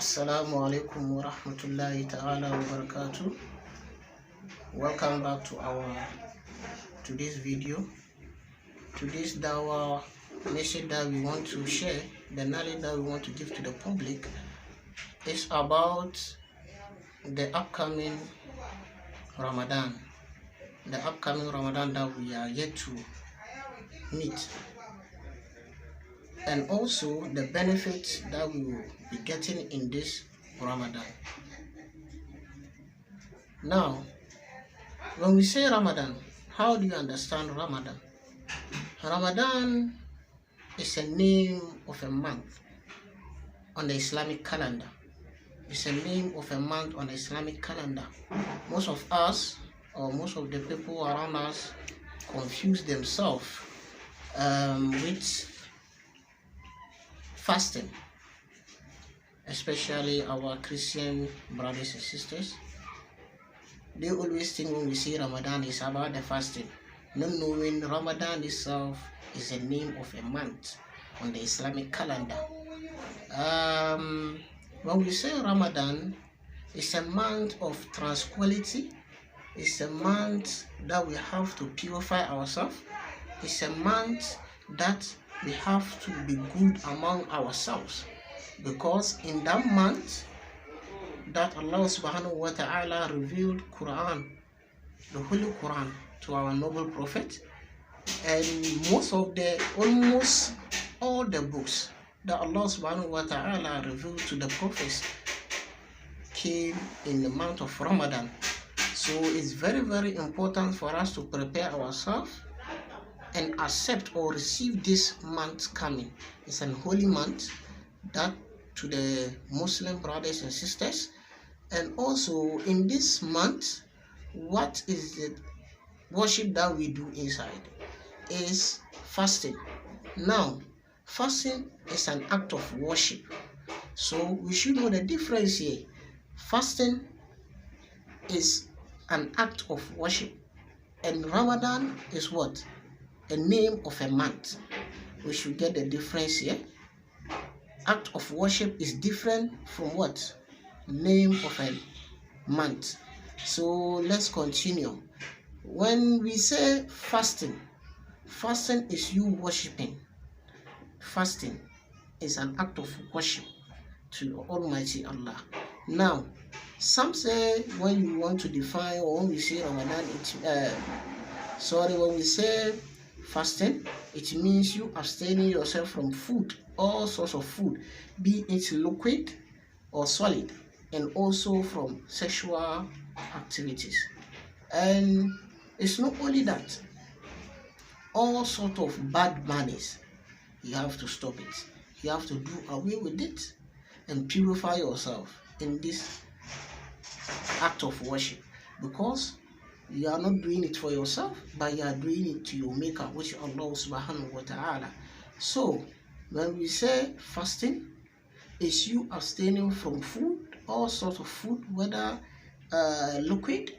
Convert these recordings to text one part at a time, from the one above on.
Assalamu alaikum wa rahmatullahi ta'ala wa barakatuh. Welcome back to our today's video. Today's dawah message that we want to share, the knowledge that we want to give to the public, is about the upcoming Ramadan. The upcoming Ramadan that we are yet to meet, and also the benefits that we will be getting in this Ramadan. Now, when we say Ramadan, how do you understand Ramadan? Ramadan is a name of a month on the Islamic calendar. It's a name of a month on the Islamic calendar. Most of us, or most of the people around us, confuse themselves with fasting, especially our Christian brothers and sisters. They always think when we say Ramadan is about the fasting, not knowing Ramadan itself is a name of a month on the Islamic calendar. When we say Ramadan, it's a month of tranquility. It's a month that we have to purify ourselves. It's a month that we have to be good among ourselves, because in that month that Allah subhanahu wa ta'ala revealed Quran, the Holy Quran, to our noble prophet, and almost all the books that Allah subhanahu wa ta'ala revealed to the prophets came in the month of Ramadan. So it's very, very important for us to prepare ourselves and accept or receive this month coming. It's an holy month that to the Muslim brothers and sisters. And also in this month, what is the worship that we do inside is fasting. Now, fasting is an act of worship, so we should know the difference here. Fasting is an act of worship, and Ramadan is what? A name of a month. We should get the difference here. Act of worship is different from what? Name of a month. So let's continue. When we say fasting, fasting is you worshiping. Fasting is an act of worship to Almighty Allah. Now, some say when you want to define, or when we say Ramadan, when we say fasting, it means you abstaining yourself from food, all sorts of food, be it liquid or solid, and also from sexual activities. And it's not only that, all sorts of bad manners, you have to stop it. You have to do away with it and purify yourself in this act of worship, because you are not doing it for yourself, but you are doing it to your maker, which is Allah subhanahu wa ta'ala. So when we say fasting, is you abstaining from food, all sorts of food, whether liquid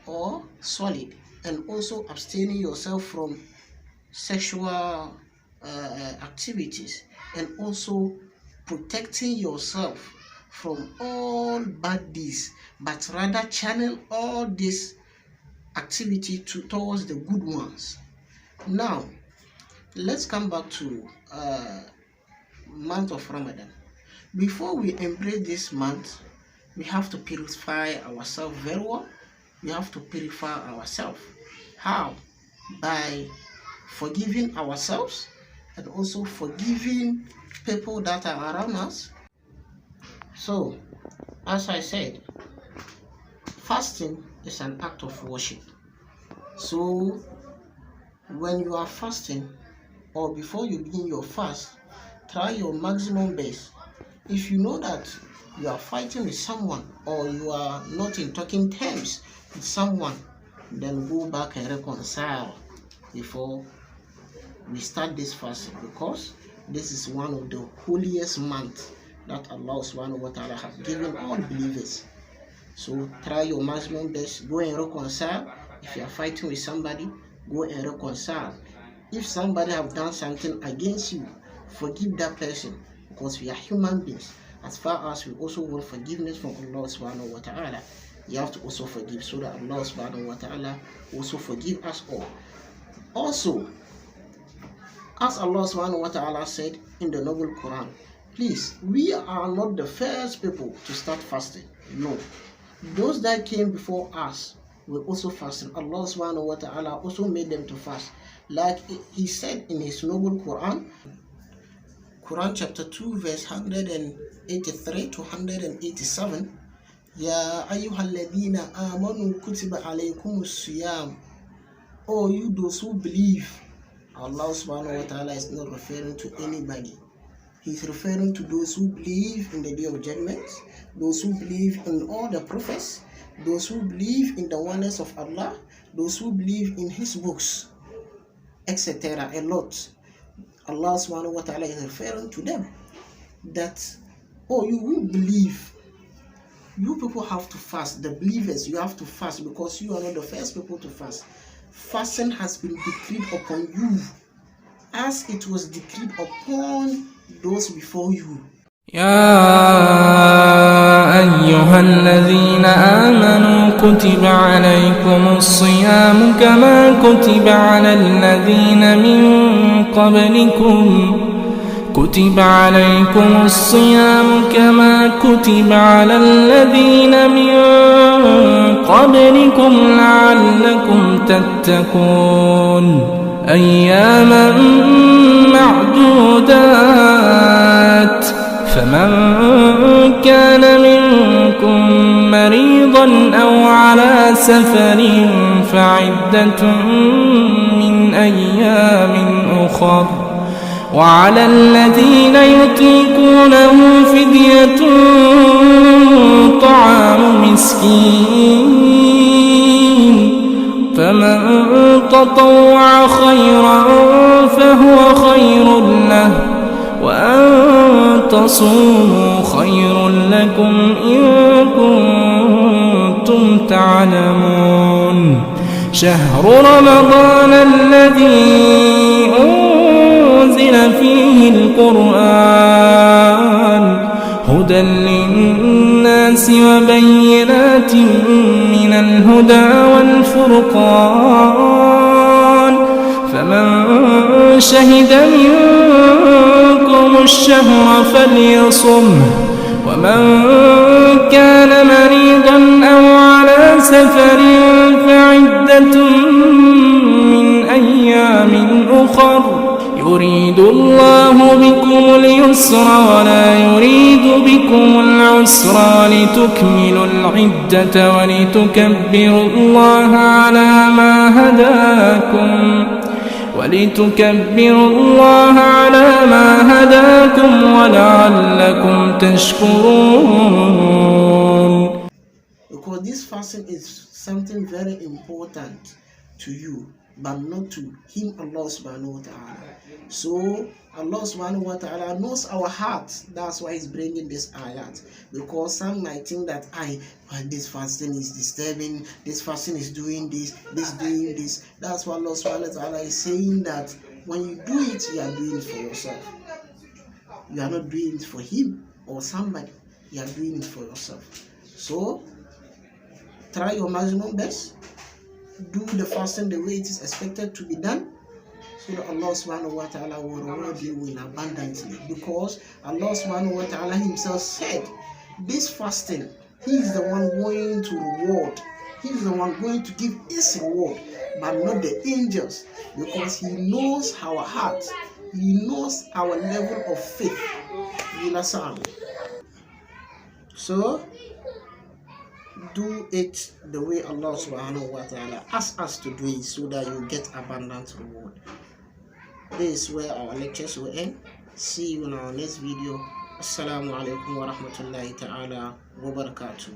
or solid, and also abstaining yourself from sexual activities, and also protecting yourself from all bad deeds, but rather channel all this activity towards the good ones. Now, let's come back to month of Ramadan. Before we embrace this month, we have to purify ourselves very well. We have to purify ourselves. How? By forgiving ourselves and also forgiving people that are around us. So, as I said, fasting is an act of worship. So when you are fasting, or before you begin your fast, try your maximum best. If you know that you are fighting with someone, or you are not in talking terms with someone, then go back and reconcile before we start this fasting, because this is one of the holiest months that Allah subhanahu wa ta'ala has given all believers. So try your maximum best, go and reconcile. If you are fighting with somebody, go and reconcile. If somebody have done something against you, forgive that person, because we are human beings. as far as we also want forgiveness from Allah subhanahu wa ta'ala, you have to also forgive, so that Allah subhanahu wa ta'ala also forgive us all. Also, as Allah subhanahu wa ta'ala said in the noble Quran, please, we are not the first people to start fasting. No. Those that came before us were also fasting. Allah subhanahu wa ta'ala also made them to fast. Like He said in His noble Quran, Quran chapter 2 verse 183 to 187, Ya ayyuhalladhina amanu kutiba alaykumus siyam. Oh, you those who believe. Allah subhanahu wa ta'ala is not referring to anybody. He's referring to those who believe in the day of judgment, those who believe in all the prophets, those who believe in the oneness of Allah, those who believe in His books, etc. A lot. Allah subhanahu wa ta'ala is referring to them. That, oh, you who believe, you people have to fast. The believers, you have to fast, because you are not the first people to fast. Fasting has been decreed upon you as it was decreed upon those before you. يا أيها الذين آمنوا كتب عليكم الصيام كما كتب على الذين من قبلكم كتب عليكم الصيام كما كتب على الذين من قبلكم لعلكم تتقون أياما معدودات فمن كان منكم مريضا أو على سفر فعدة من أيام أخر وعلى الذين يطيقونه فدية طعام مسكين فمن تطوع خيرا فهو خير له وأن تصوموا خير لكم إن كنتم تعلمون شهر رمضان الذي أنزل فيه القرآن هدى للناس وبينات من الهدى والفرقان فمن شهد منكم الشهر فليصمه ومن كان مريضا أو على سفر فعدة من أيام أخر يريد الله بكم اليسر ولا يريد بكم العسر ولتكملوا العدة ولتكبروا الله على ما هداكم ولعلكم تشكرون. Because this fasting is something very important to you, but not to Him, Allah subhanahu wa ta'ala. So Allah subhanahu wa ta'ala knows our hearts. That's why He's bringing this ayat. Because some might think that this fasting is disturbing, this fasting is doing this doing this. That's why Allah subhanahu wa ta'ala is saying that when you do it, you are doing it for yourself. You are not doing it for Him or somebody. You are doing it for yourself. So try your maximum best. Do the fasting the way it is expected to be done, so that Allah subhanahu wa ta'ala will reward you in abundantly. Because Allah subhanahu wa ta'ala Himself said, this fasting, He is the one going to reward. He is the one going to give His reward, but not the angels. Because He knows our heart. He knows our level of faith. So do it the way Allah subhanahu wa ta'ala asks us to do it, so that you get abundant reward. This is where our lectures will end. See you in our next video. Assalamu alaikum wa rahmatullahi ta'ala wa barakatuh.